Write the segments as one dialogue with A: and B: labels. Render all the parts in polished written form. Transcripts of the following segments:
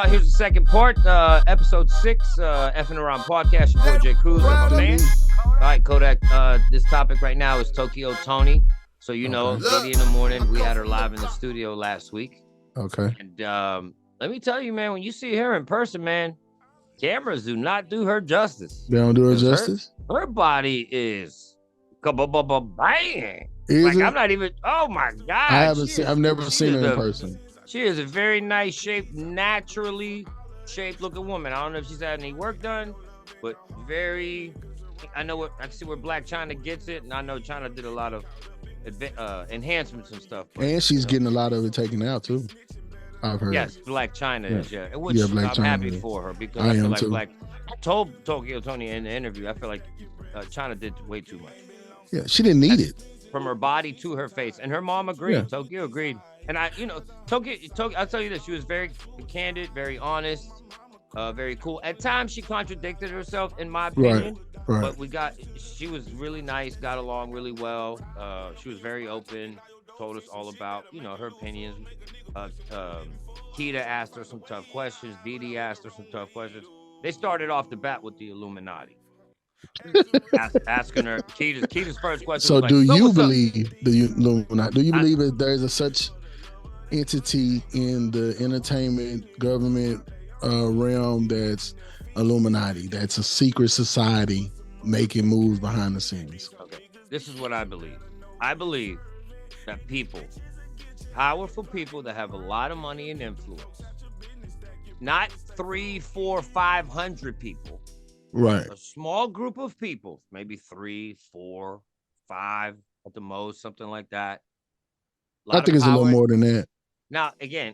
A: Here's the second part, episode 6, Effing Around Podcast. Your boy Jay Cruz and my man. All right, Kodak. This topic right now is Tokyo Toni. So, you know, 80 in the morning. We had her live in the studio last week.
B: Okay.
A: And let me tell you, man, when you see her in person, man, cameras do not do her justice.
B: They don't do her justice?
A: Her body is bang.
B: Is it?
A: I'm not even, oh my God.
B: I've never seen her in person.
A: She is a very nice shaped, naturally shaped looking woman. I don't know if she's had any work done, but I see where Black China gets it, and I know China did a lot of enhancements and stuff. But,
B: and she's getting a lot of it taken out too. I've heard.
A: Yes, Black China is, which
B: Black
A: I'm
B: China
A: happy
B: is.
A: for her because I feel like
B: too.
A: I told Tokyo Toni in the interview, I feel like China did way too much.
B: Yeah, she didn't need it.
A: From her body to her face, and her mom agreed.
B: Yeah.
A: Tokyo agreed. And Tokyo, I'll tell you this, she was very candid, very honest, very cool. At times she contradicted herself, in my opinion.
B: Right.
A: But she was really nice, got along really well. She was very open, told us all about, her opinions. Keita asked her some tough questions. Didi asked her some tough questions. They started off the bat with the Illuminati. Asking her Keita's first question.
B: So,
A: was
B: do
A: like,
B: you believe the Illuminati? Do you believe that there's a such entity in the entertainment government realm that's Illuminati? That's a secret society making moves behind the scenes.
A: Okay, this is what I believe. I believe that powerful people that have a lot of money and influence, not 300, 400, 500 people.
B: Right.
A: A small group of people, maybe 3, 4, 5 at the most, something like that.
B: I think it's a little more than that.
A: Now, again,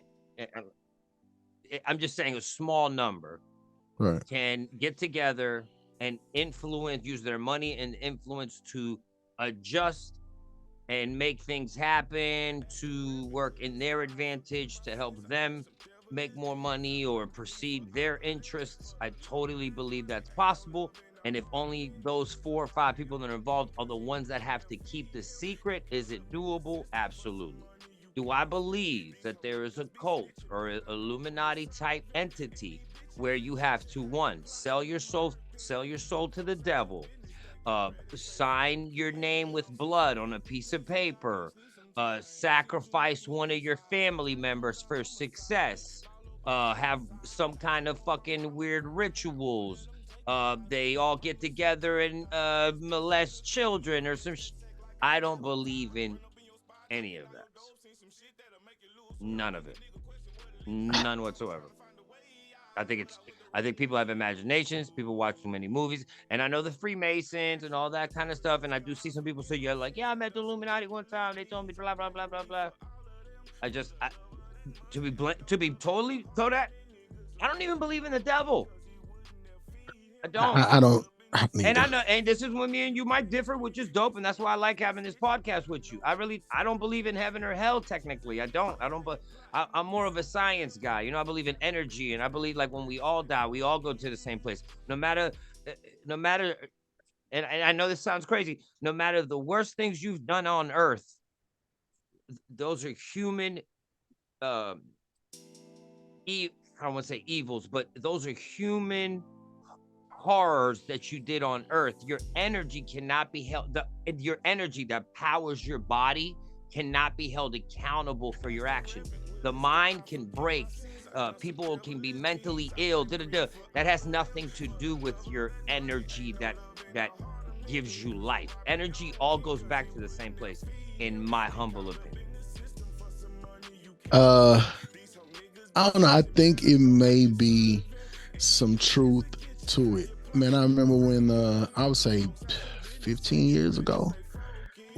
A: I'm just saying a small number can get together and use their money and influence to adjust and make things happen, to work in their advantage, to help them make more money or proceed their interests. I totally believe that's possible. And if only those 4 or 5 people that are involved are the ones that have to keep the secret, is it doable? Absolutely. Do I believe that there is a cult or an Illuminati type entity where you have to, 1, sell your soul to the devil, sign your name with blood on a piece of paper, sacrifice one of your family members for success, have some kind of fucking weird rituals, they all get together and molest children or some I don't believe in any of that. None of it. None whatsoever. I think people have imaginations. People watch too many movies, and I know the Freemasons and all that kind of stuff. And I do see some people say, "You're like, yeah, I met the Illuminati one time. They told me blah blah blah blah blah." To be totally Kodak, I don't even believe in the devil. I don't.
B: I don't.
A: And I know, and this is when me and you might differ, which is dope, and that's why I like having this podcast with you. I don't believe in heaven or hell. Technically, I don't. But I'm more of a science guy. I believe in energy, and I believe like when we all die, we all go to the same place. No matter. And I know this sounds crazy. No matter the worst things you've done on Earth, those are human. I don't want to say evils, but those are human horrors that you did on Earth. Your energy cannot be held. Your energy that powers your body cannot be held accountable for your actions. The mind can break. People can be mentally ill. That has nothing to do with your energy that gives you life. Energy all goes back to the same place, in my humble opinion.
B: I don't know. I think it may be some truth to it. Man, I remember when I would say 15 years ago,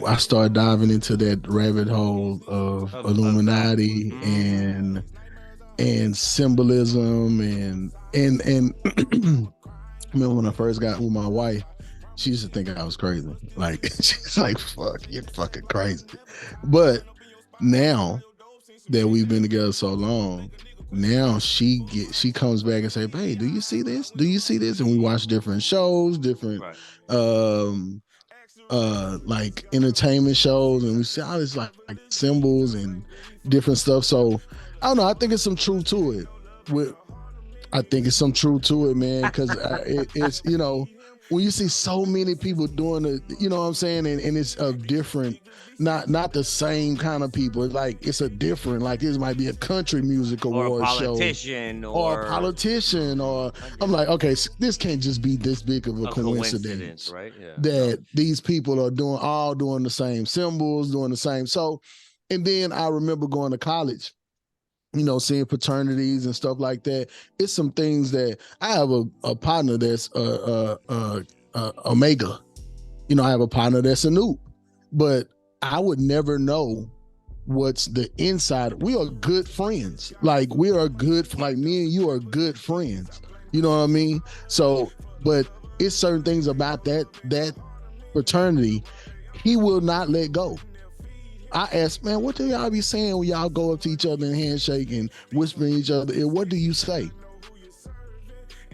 B: I started diving into that rabbit hole of Illuminati and symbolism and I remember when I first got with my wife, she used to think I was crazy. Like she's like, "Fuck, you're fucking crazy." But now that we've been together so long, now she comes back and say, "Hey, do you see this? Do you see this?" And we watch different shows, different like entertainment shows, and we see all this like symbols and different stuff. So I don't know. I think it's some truth to it. I think it's some truth to it, man, because it's, you know, when you see so many people doing it, you know what I'm saying, and it's a different, not the same kind of people. It's like it's a different, like this might be a country music
A: or a
B: award show,
A: politician,
B: or a politician, or I'm like, okay, this can't just be this big of a coincidence,
A: right? Yeah.
B: That these people are doing the same symbols, doing the same. So, and then I remember going to college, you know, seeing fraternities and stuff like that. It's some things that I have a partner that's Omega. You know, I have a partner that's a Nuke, but I would never know what's the inside. We are good friends. Like we are good. Like me and you are good friends. You know what I mean? So, but it's certain things about that fraternity he will not let go. I asked, man, what do y'all be saying when y'all go up to each other and handshake and whispering each other? And what do you say?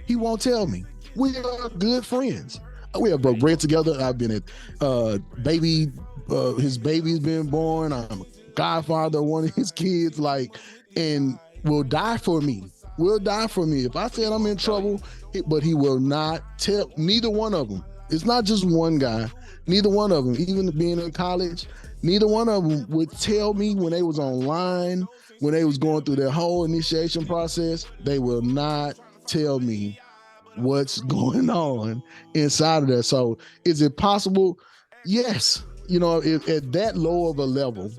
B: He won't tell me. We are good friends. We have broke bread together. I've been at his baby's been born. I'm a godfather of one of his kids, like, and will die for me. Will die for me. If I said I'm in trouble, but he will not tell, neither one of them. It's not just one guy. Neither one of them, even being in college, neither one of them would tell me when they was online, when they was going through their whole initiation process, they will not tell me what's going on inside of that. So is it possible? Yes. You know, if at that low of a level,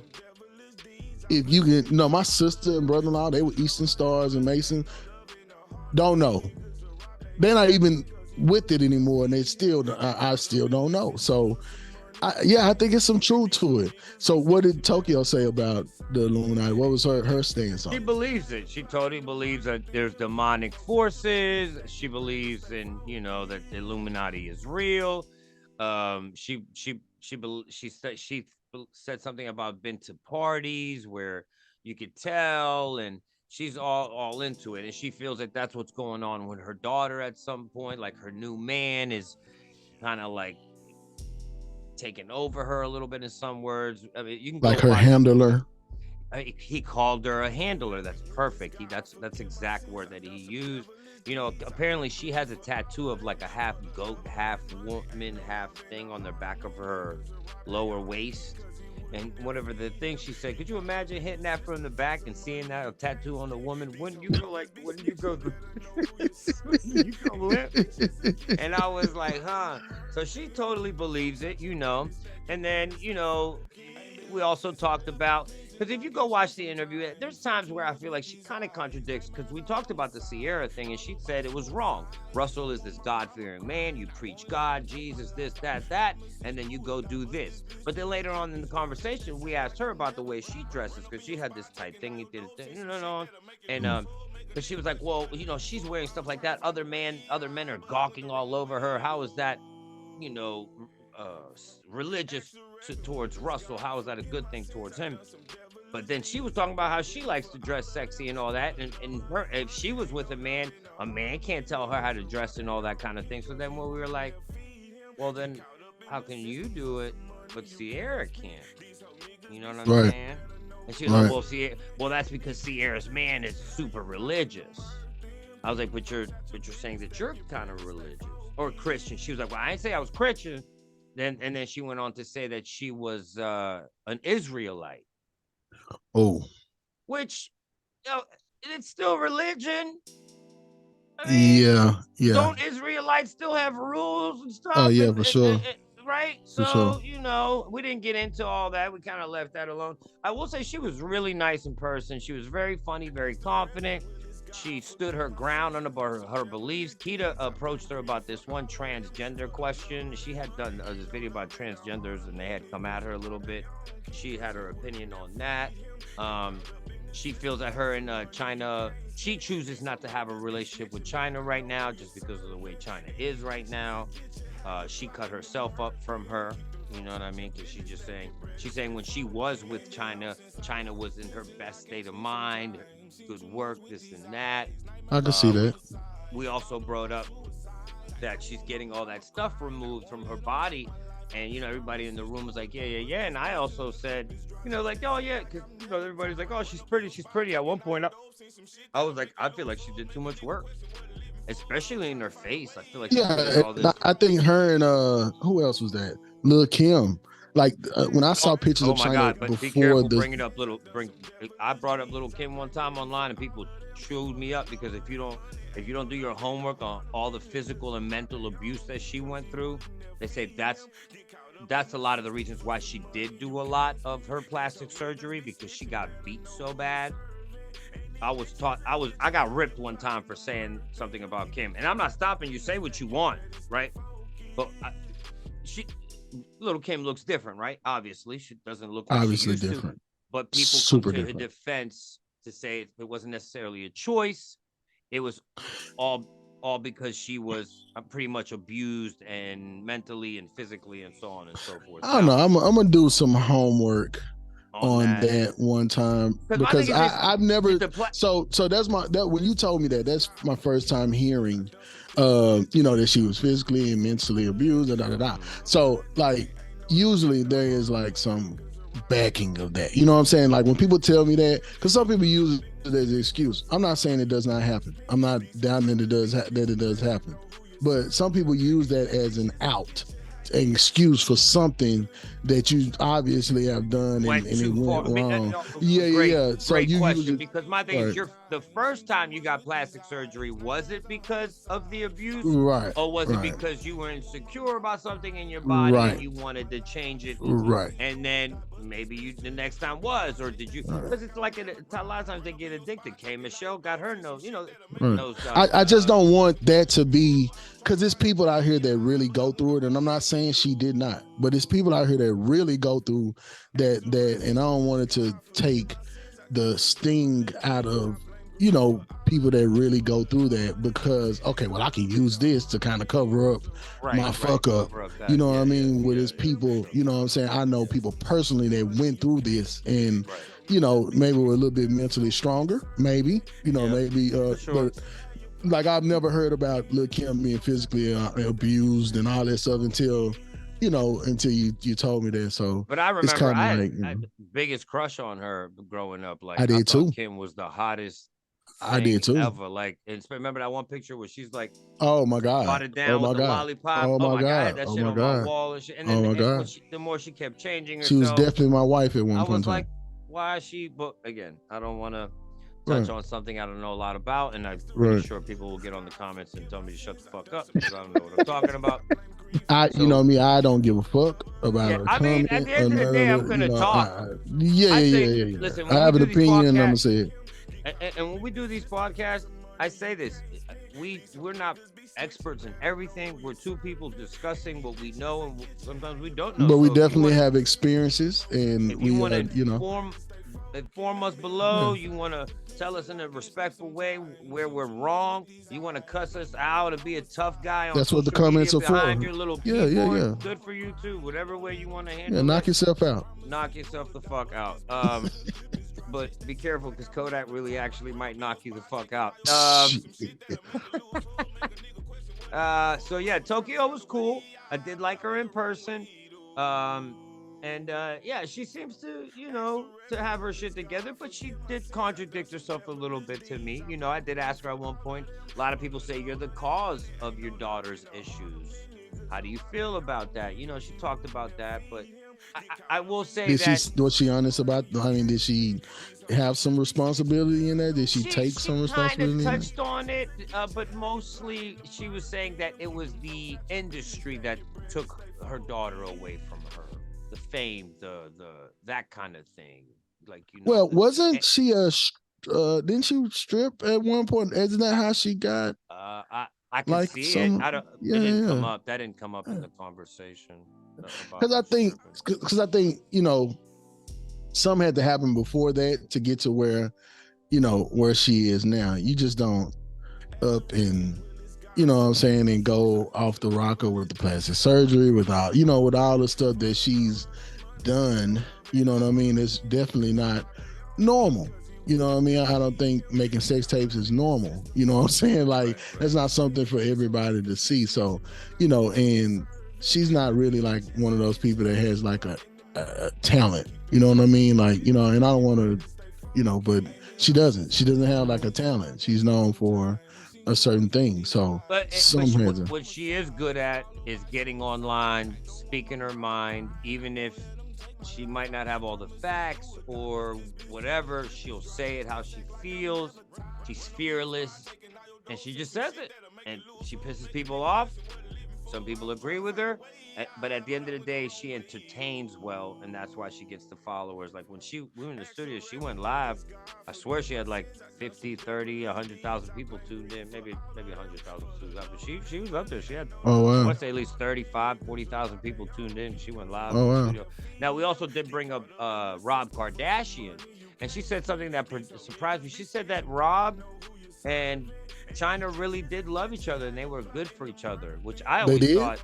B: if you can, no, my sister and brother-in-law, they were Eastern Stars and Mason. Don't know. They're not even with it anymore, and I still don't know. So I think it's some truth to it. So what did Tokyo say about the Illuminati? What was her stance on it?
A: She believes it. She totally believes that there's demonic forces. She believes in, you know, that the Illuminati is real. She said something about been to parties where you could tell, and she's all into it, and she feels that that's what's going on with her daughter at some point. Like her new man is kind of like taken over her a little bit in some words. I mean, you can
B: like
A: go
B: her
A: watch.
B: handler.
A: He called her a handler. That's perfect. That's exact word that he used. You know, apparently she has a tattoo of like a half goat, half woman, half thing on the back of her lower waist. And whatever the thing she said, could you imagine hitting that from the back and seeing that a tattoo on a woman? Wouldn't you go like? Wouldn't you go? You go limp? And I was like, huh. So she totally believes it, you know. And then, you know, we also talked about, because if you go watch the interview, there's times where I feel like she kind of contradicts, because we talked about the Sierra thing and she said it was wrong. Russell is this God-fearing man. You preach God, Jesus, this, that, and then you go do this. But then later on in the conversation, we asked her about the way she dresses, because she had this tight thing. And because she was like, well, you know, she's wearing stuff like that. Other men are gawking all over her. How is that, you know, religious towards Russell? How is that a good thing towards him? But then she was talking about how she likes to dress sexy and all that, and her, if she was with a man can't tell her how to dress and all that kind of thing. So then when we were like, well, then how can you do it but Sierra can't? You know what I'm saying? And she was like, well, that's because Sierra's man is super religious. I was like, but you're saying that you're kind of religious or Christian. She was like, well, I didn't say I was Christian. Then she went on to say that she was an Israelite.
B: Oh,
A: which, you know, it's still religion.
B: I mean, yeah.
A: Don't Israelites still have rules and stuff?
B: Oh, yeah, for sure.
A: Right? So, you know, we didn't get into all that. We kind of left that alone. I will say she was really nice in person. She was very funny, very confident. She stood her ground on her beliefs. Keita approached her about this one transgender question. She had done this video about transgenders, and they had come at her a little bit. She had her opinion on that. She feels that her and China, she chooses not to have a relationship with China right now just because of the way China is right now. She cut herself up from her. You know what I mean? Because she's saying when she was with China was in her best state of mind, good work, this and that.
B: I can see that.
A: We also brought up that she's getting all that stuff removed from her body And, everybody in the room was like, yeah. And I also said, like, oh, yeah, because, everybody's like, oh, she's pretty. At one point, I was like, I feel like she did too much work, especially in her face. I feel like she put in all this.
B: I think her and who else was that? Lil' Kim. Like when I saw pictures of
A: my
B: China
A: God, but be
B: before
A: careful bringing up I brought up Lil' Kim one time online, and people chewed me up because if you don't do your homework on all the physical and mental abuse that she went through, they say that's a lot of the reasons why she did do a lot of her plastic surgery, because she got beat so bad. I got ripped one time for saying something about Kim, and I'm not stopping you. Say what you want, right? But Little Kim looks different, right? Obviously, she doesn't look like
B: obviously
A: she used
B: different.
A: to. But people
B: super
A: come to
B: different.
A: her defense to say it wasn't necessarily a choice. It was all because she was pretty much abused and mentally and physically and so on and so forth.
B: I don't know. I'm gonna do some homework on that one time, because I've never. So that's that when you told me that's my first time hearing, that she was physically and mentally abused. So like usually there is like some backing of that. You know what I'm saying? Like when people tell me that, because some people use it as an excuse. I'm not saying it does not happen. I'm not down that it does happen, but some people use that as an out, an excuse for something that you obviously have done and it went wrong. Yeah. So
A: great question, because my thing is, the first time you got plastic surgery, was it because of the abuse,
B: right?
A: Or was it because you were insecure about something in your body and you wanted to change it,
B: right?
A: And then maybe the next time was, or did you? Because it's like a lot of times they get addicted. K. Michelle got her nose, nose job.
B: I just don't want that to be, because there's people out here that really go through it, and I'm not saying she did not, but it's people out here that really go through that, and I don't want it to take the sting out of people that really go through that, because okay, well, I can use this to kind of cover up my fuck up. You know what I mean? With his people, you know what I'm saying? I know people personally that went through this, and maybe we're a little bit mentally stronger, maybe, maybe
A: sure.
B: But like I've never heard about Lil' Kim being physically abused and all that stuff until you told me that. So,
A: but I remember I had the biggest crush on her growing up. Like
B: I did too.
A: Kim was the hottest.
B: I did too.
A: Ever. Like, and remember that one picture where she's like,
B: "Oh my God,
A: brought it down with the lollipop.
B: Oh my God,
A: I had that shit on my wall and shit." And then the more she kept changing herself,
B: she was definitely my wife at one point.
A: I was like, why is she? But again, I don't want to touch on something I don't know a lot about, and I'm pretty sure people will get on the comments and tell me to shut the fuck up because I don't know what I'm talking about.
B: You know me, I don't give a fuck about her.
A: I mean, at the end of the day, I'm gonna talk.
B: Yeah. Listen, I have an opinion, and I'm gonna say it.
A: And when we do these podcasts, I say this: we're not experts in everything. We're two people discussing what we know, and sometimes we don't know.
B: But we definitely have experiences, and
A: if you want to inform us below. You want to tell us in a respectful way where we're wrong. You want to cuss us out and be a tough guy on
B: that's what the comments are for.
A: Your little Good for you too. Whatever way you want to handle it.
B: Knock yourself out.
A: Knock yourself the fuck out. But be careful, because Kodak really actually might knock you the fuck out. So yeah, Tokyo was cool. I did like her in person. And she seems to, to have her shit together, but she did contradict herself a little bit to me. I did ask her at one point. A lot of people say you're the cause of your daughter's issues. How do you feel about that? She talked about that, but I will say
B: was she honest about? I mean, did she have some responsibility in that? Did she take some responsibility?
A: She kind of touched on it, but mostly she was saying that it was the industry that took her daughter away from her. The fame, the that kind of thing, like
B: Well, wasn't she didn't she strip at one point? Isn't that how she got?
A: I can see it. I don't. It didn't come up. That didn't come up in the conversation.
B: Because I think some had to happen before that to get to where where she is now. You just don't up and what I'm saying, and go off the rocker with the plastic surgery, with all the stuff that she's done. You know what I mean? It's definitely not normal. You know what I mean? I don't think making sex tapes is normal. You know what I'm saying? Like, that's not something for everybody to see. So, and she's not really like one of those people that has like a talent. You know what I mean? Like, and I don't want to, but she doesn't. She doesn't have like a talent. She's known for a certain thing. So
A: but what she is good at is getting online, speaking her mind, even if she might not have all the facts or whatever. She'll say it how she feels. She's fearless, and she just says it, and she pisses people off. Some people agree with her, but at the end of the day, she entertains well, and that's why she gets the followers. Like when we were in the studio, she went live. I swear she had like 50, 30, 100,000 people tuned in, maybe 100,000 tuned up. But she was up there. She had, I want to say at least 35, 40,000 people tuned in. She went live in the studio. Now, we also did bring up Rob Kardashian, and she said something that surprised me. She said that Rob and China really did love each other, and they were good for each other, which I always thought.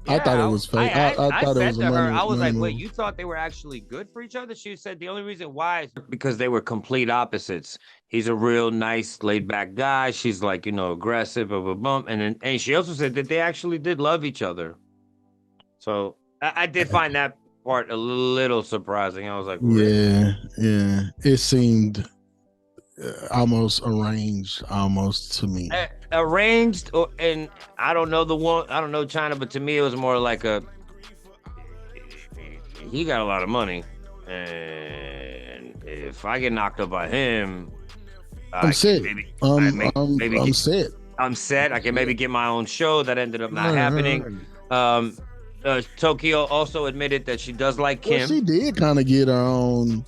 B: Yeah, I thought it was fake. I thought it was
A: to her, I was like, wait, you thought they were actually good for each other? She said the only reason why is because they were complete opposites. He's a real nice, laid-back guy. She's like, aggressive, blah, blah, blah. And she also said that they actually did love each other. So I did find that part a little surprising. I was like, really?
B: Yeah. It seemed almost arranged, almost to me.
A: Arranged, and I don't know China, but to me it was more like he got a lot of money, and if I get knocked up by him,
B: I'm set. I'm set.
A: I'm set. I can maybe get my own show. That ended up not happening. Tokyo also admitted that she does like Kim.
B: Well, she did kind of get her own.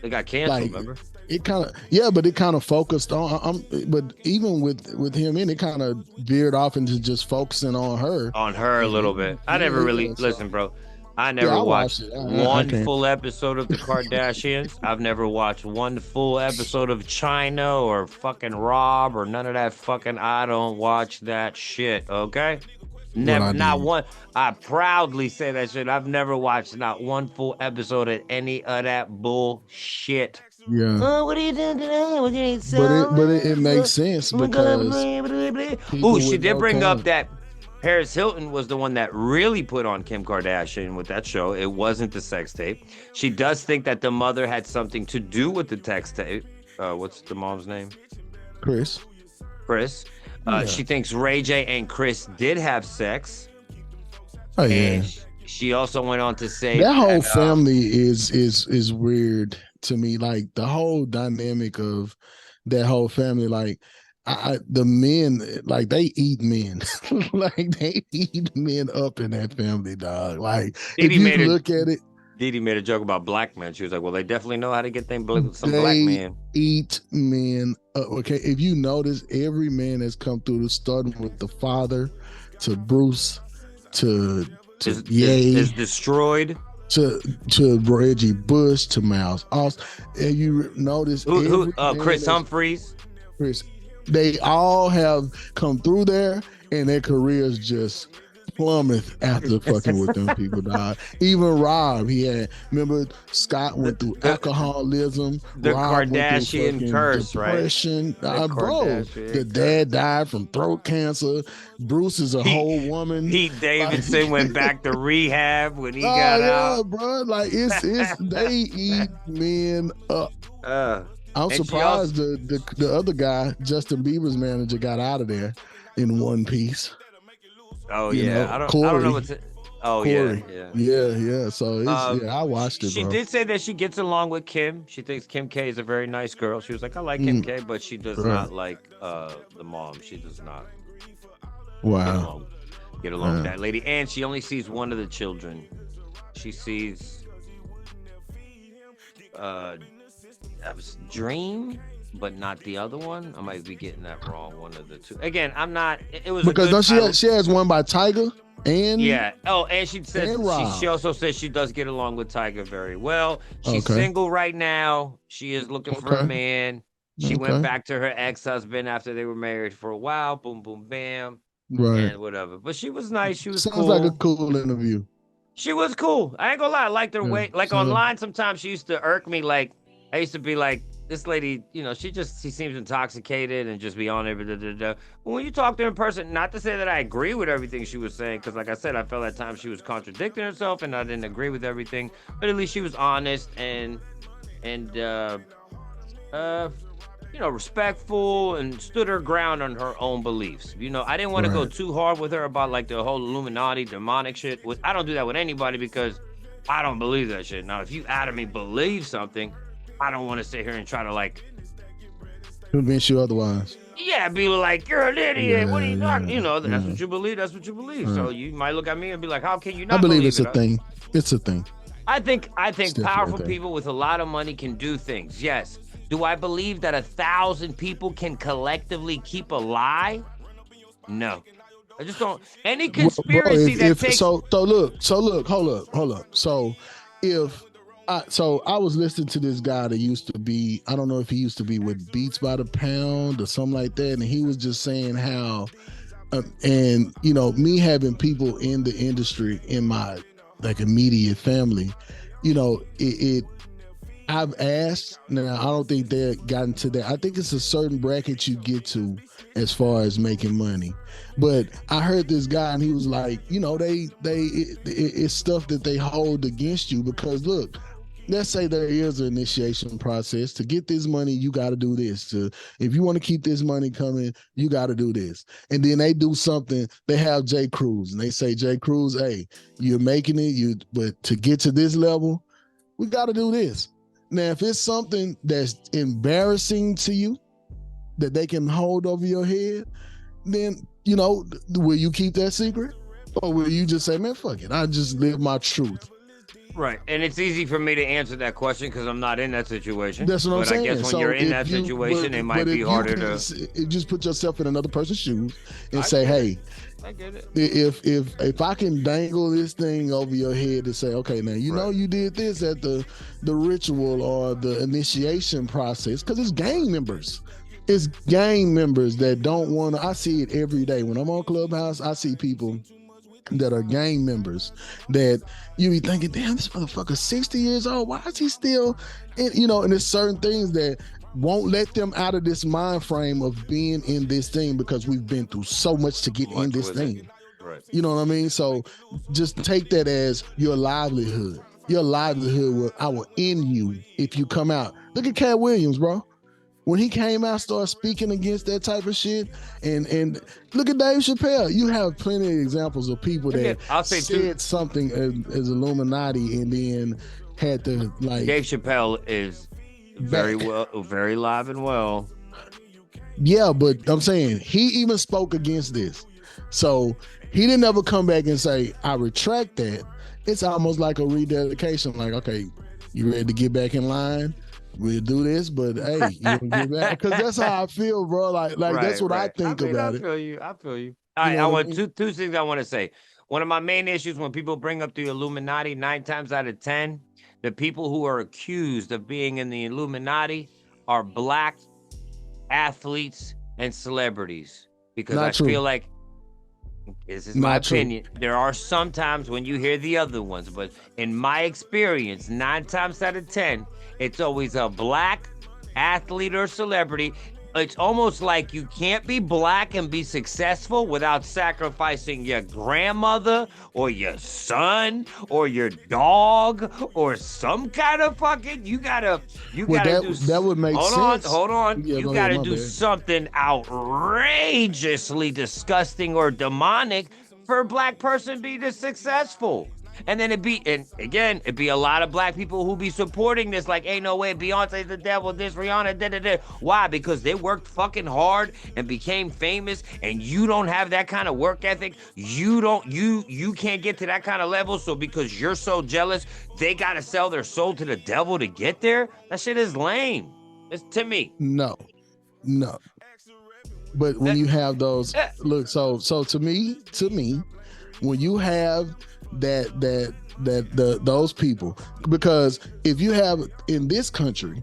A: They got canceled, remember?
B: It kind of, but it kind of focused on. But even with him in, it kind of veered off into just focusing on her.
A: On her a little bit. I never really listen, bro. I never watched one full episode of the Kardashians. I've never watched one full episode of China or fucking Rob or none of that fucking. I don't watch that shit. Okay. Never, not one. I proudly say that shit. I've never watched not one full episode of any of that bullshit.
B: Yeah.
A: Oh, what are you doing today?
B: But it makes sense because.
A: Oh, she did bring up that Paris Hilton was the one that really put on Kim Kardashian with that show. It wasn't the sex tape. She does think that the mother had something to do with the sex tape. What's the mom's name?
B: Chris.
A: She thinks Ray J and Chris did have sex.
B: Oh yeah.
A: And she also went on to say
B: that whole family is weird to me. Like the whole dynamic of that whole family, like the men, like they eat men, like they eat men up in that family, dog. Like if you look at it.
A: Didi made a joke about black men. She was like, well, they definitely know how to get some black men.
B: Eat men up. Okay, if you notice, every man has come through the starting with the father to Bruce to Ye
A: is destroyed
B: to Reggie Bush to Miles Austin. And you notice
A: Chris Humphries.
B: They all have come through there and their careers just plummet after fucking with them people, dog. Even Rob, remember Scott went through alcoholism.
A: The
B: Rob
A: Kardashian curse,
B: depression. Right? Bro, the dad died from throat cancer. Bruce is a whole woman.
A: Pete Davidson went back to rehab when he got out.
B: Yeah, bro. Like it's they eat men up. I'm surprised the other guy, Justin Bieber's manager, got out of there in one piece.
A: Oh yeah, I don't know what's.
B: Corey. Yeah. So I watched it.
A: She did say that she gets along with Kim. She thinks Kim K is a very nice girl. She was like, I like Kim K, but she does not like the mom. She does not.
B: Wow.
A: Get along with that lady, and she only sees one of the children. She sees Dream, but not the other one. I might be getting that wrong. One of the two. Again, I'm not. It was
B: because she has one by Tiger and
A: and she says she also says she does get along with Tiger very well. She's single right now. She is looking for a man. She went back to her ex-husband after they were married for a while. Boom, boom, bam, and whatever. But she was nice. She was
B: Sounds
A: cool.
B: like a cool interview.
A: She was cool. I ain't gonna lie. I liked her way. Like online, sometimes she used to irk me. Like I used to be like, this lady, she seems intoxicated and just be on there. But when you talk to her in person, not to say that I agree with everything she was saying, because like I said, I felt at times she was contradicting herself, and I didn't agree with everything. But at least she was honest and respectful and stood her ground on her own beliefs. I didn't want to go too hard with her about like the whole Illuminati demonic shit. I don't do that with anybody because I don't believe that shit. Now, if you adamantly believe something, I don't want to sit here and try to like
B: convince you otherwise.
A: Yeah, be like, you're an idiot. What are you talking? That's what you believe. That's what you believe. So you might look at me and be like, how can you not?
B: I believe it's a thing. It's a thing.
A: I think powerful people with a lot of money can do things. Yes. Do I believe that 1,000 people can collectively keep a lie? No. I just don't. Any conspiracy takes.
B: So look, hold up. So I was listening to this guy that used to be, I don't know if he used to be with Beats by the Pound or something like that, and he was just saying how, me having people in the industry in my like immediate family, I've asked. Now I don't think they've gotten to that. I think it's a certain bracket you get to as far as making money. But I heard this guy and he was like, it's stuff that they hold against you because look, let's say there is an initiation process. To get this money, you got to do this. If you want to keep this money coming, you got to do this. And then they do something. They have J. Cruz and they say, J. Cruz, hey, you're making it. But to get to this level, we got to do this. Now, if it's something that's embarrassing to you that they can hold over your head, then, will you keep that secret? Or will you just say, man, fuck it. I just live my truth.
A: Right. And it's easy for me to answer that question because I'm not in that situation.
B: That's what I'm saying.
A: I guess when you're in that situation, it might be harder
B: to just put yourself in another person's shoes and say, hey,
A: I get it.
B: If I can dangle this thing over your head and say, okay, now you did this at the ritual or the initiation process, because it's gang members. It's gang members that don't want to. I see it every day when I'm on Clubhouse. I see people that are gang members that you be thinking, damn, this motherfucker's 60 years old. Why is he still? And there's certain things that won't let them out of this mind frame of being in this thing because we've been through so much to get in this thing.
A: Right.
B: You know what I mean? So just take that as your livelihood. Your livelihood will end you if you come out. Look at Cat Williams, bro. When he came out, started speaking against that type of shit, and look at Dave Chappelle. You have plenty of examples of people that said something as Illuminati and then had to like.
A: Dave Chappelle is very live and well.
B: Yeah, but I'm saying he even spoke against this. So he didn't ever come back and say, I retract that. It's almost like a rededication. Like, okay, you ready to get back in line? We'll do this, but hey, you can get back. Because that's how I feel, bro. Like that's what I think about it.
A: I feel you. All right, I want two things I want to say. One of my main issues when people bring up the Illuminati, 9 times out of 10, the people who are accused of being in the Illuminati are black athletes and celebrities. Because I feel like, this is my opinion, there are some times when you hear the other ones, but in my experience, 9 times out of 10, it's always a black athlete or celebrity. It's almost like you can't be black and be successful without sacrificing your grandmother or your son or your dog or some kind of fucking. You gotta do.
B: That would make sense.
A: Hold on. Yeah, you gotta do something outrageously disgusting or demonic for a black person to be this successful. And then it'd be a lot of black people who be supporting this, like, ain't no way, Beyonce's the devil, this, Rihanna, da-da-da. Why? Because they worked fucking hard and became famous, and you don't have that kind of work ethic. You can't get to that kind of level, so because you're so jealous, they gotta sell their soul to the devil to get there? That shit is lame. It's to me.
B: No. But when you have those, look, so to me, when you have those people, because if you have in this country,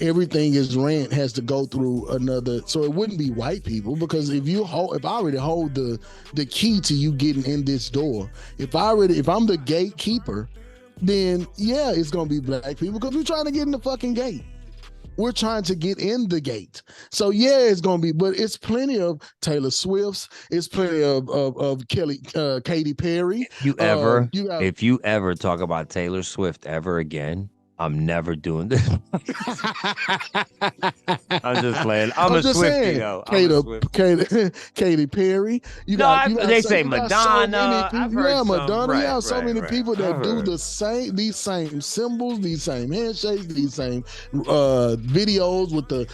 B: everything has to go through another, so it wouldn't be white people, because if I already hold the key to you getting in this door, if I'm the gatekeeper, then yeah, it's gonna be black people because we're trying to get in the fucking gate. We're trying to get in the gate. So yeah, it's gonna be, but it's plenty of Taylor Swifts. It's plenty of Katy Perry.
A: If you ever talk about Taylor Swift ever again, I'm never doing this. I'm just playing. I'm a Swiftie though.
B: Katy Perry.
A: They say Madonna.
B: So Madonna. You have so many people that do these same symbols, these same handshakes, these same videos with the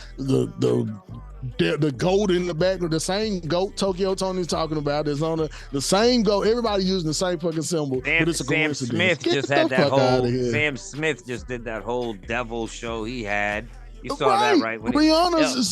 B: goat in the background, the same goat Tony's talking about is on the same goat. Everybody using the same fucking symbol.
A: Sam Smith just did that whole devil show he had. You saw that, right?
B: Rihanna's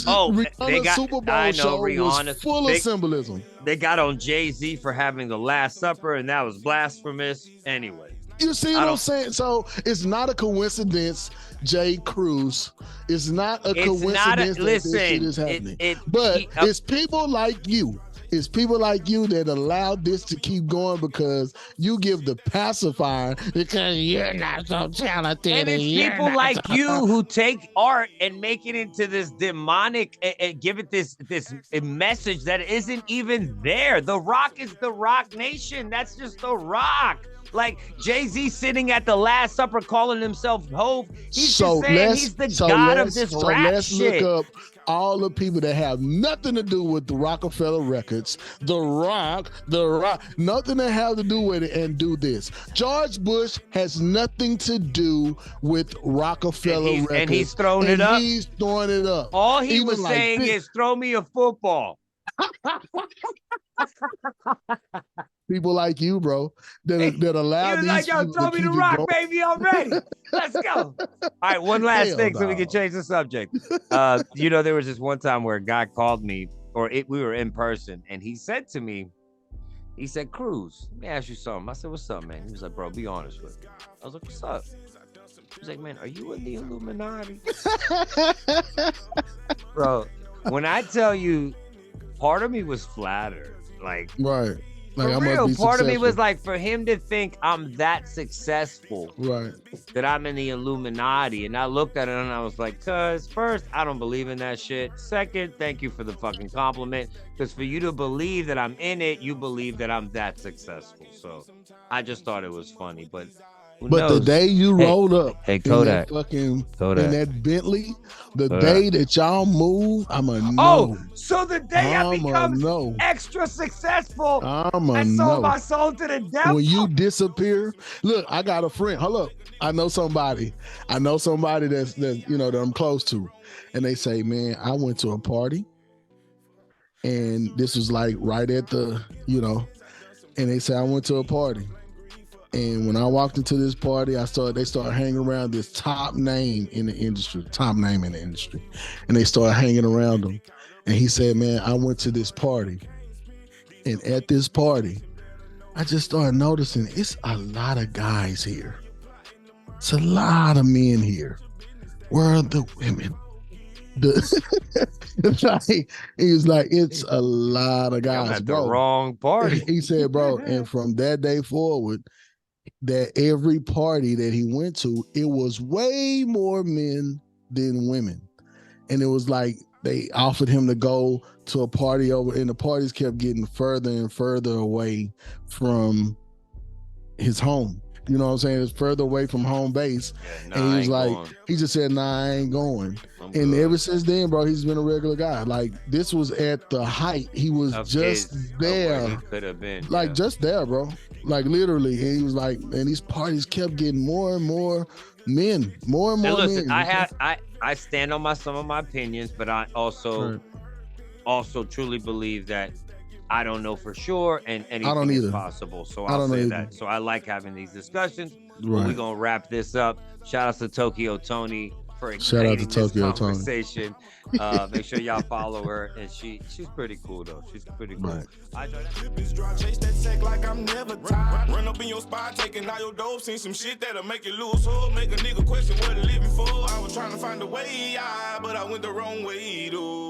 B: Super Bowl show was full of symbolism.
A: They got on Jay-Z for having the Last Supper, and that was blasphemous. Anyway.
B: You see what I'm saying? So it's not a coincidence, Jay Cruz. It's not a coincidence that this shit is happening. It's people like you. It's people like you that allow this to keep going because you give the pacifier because you're not so talented.
A: And it's people like you who take art and make it into this demonic and give it this message that isn't even there. The Rock is the Rock Nation. That's just the Rock. Like Jay-Z sitting at the Last Supper calling himself Hov. He's just saying he's the god of this rap shit.
B: Look up all the people that have nothing to do with the Rockefeller Records, the Rock, nothing to have to do with it, and do this. George Bush has nothing to do with Rockefeller Records.
A: And he's throwing it up.
B: He's throwing it up.
A: All he was saying is, throw me a football.
B: People like you, bro, that allow these
A: like, yo, throw me the Rock, baby, I'm ready. Let's go. All right, one last thing so we can change the subject. There was this one time where a guy called me, we were in person, and he said to me, he said, Cruz, let me ask you something. I said, what's up, man? He was like, bro, be honest with me. I was like, what's up? He was like, man, are you in the Illuminati? Bro, when I tell you, part of me was flattered. Like,
B: right.
A: Like, for real, part of me was like, for him to think I'm that successful,
B: right?
A: That I'm in the Illuminati. And I looked at it and I was like, cuz, first, I don't believe in that shit. Second, thank you for the fucking compliment. Because for you to believe that I'm in it, you believe that I'm that successful. So I just thought it was funny. But
B: the day you rolled up
A: Kodak,
B: in that Bentley, day that y'all move, I'ma know.
A: Oh, so the day I become extra successment, I sold my soul to the devil.
B: When you disappear, look, I got a friend. Hold up, I know somebody that's that I'm close to, and they say, man, I went to a party, and this was like right at the, and they say I went to a party. And when I walked into this party, they started hanging around this top name in the industry, and they started hanging around him. And he said, man, I went to this party, and at this party, I just started noticing it's a lot of guys here. It's a lot of men here. Where are the women? He was like, it's a lot of guys,
A: at bro. The wrong party.
B: He said, bro, and from that day forward, that every party that he went to, it was way more men than women. And it was like they offered him to go to a party over, and the parties kept getting further and further away from his home. You know what I'm saying? It's further away from home base. And he was like, he just said, nah, I ain't going. And ever since then, bro, he's been a regular guy. Like, this was at the height. He was just there.
A: He could have been.
B: Like, just there, bro. Like, literally. And he was like, and these parties kept getting more and more men. More and more men.
A: I stand on some of my opinions, but I also truly believe that I don't know for sure, and anything is possible. So I'll say that. So I like having these discussions. Right. We're gonna wrap this up. Shout out to Tokyo Tony for igniting this conversation. Make sure y'all follow her, and she's pretty cool though. She's pretty cool. Right. Like I'm never tired. Run up in your spot, taking all your dope, seen some shit that'll make you lose hope, make a nigga question what they're living for. I was trying to find a way out, but I went the wrong way though.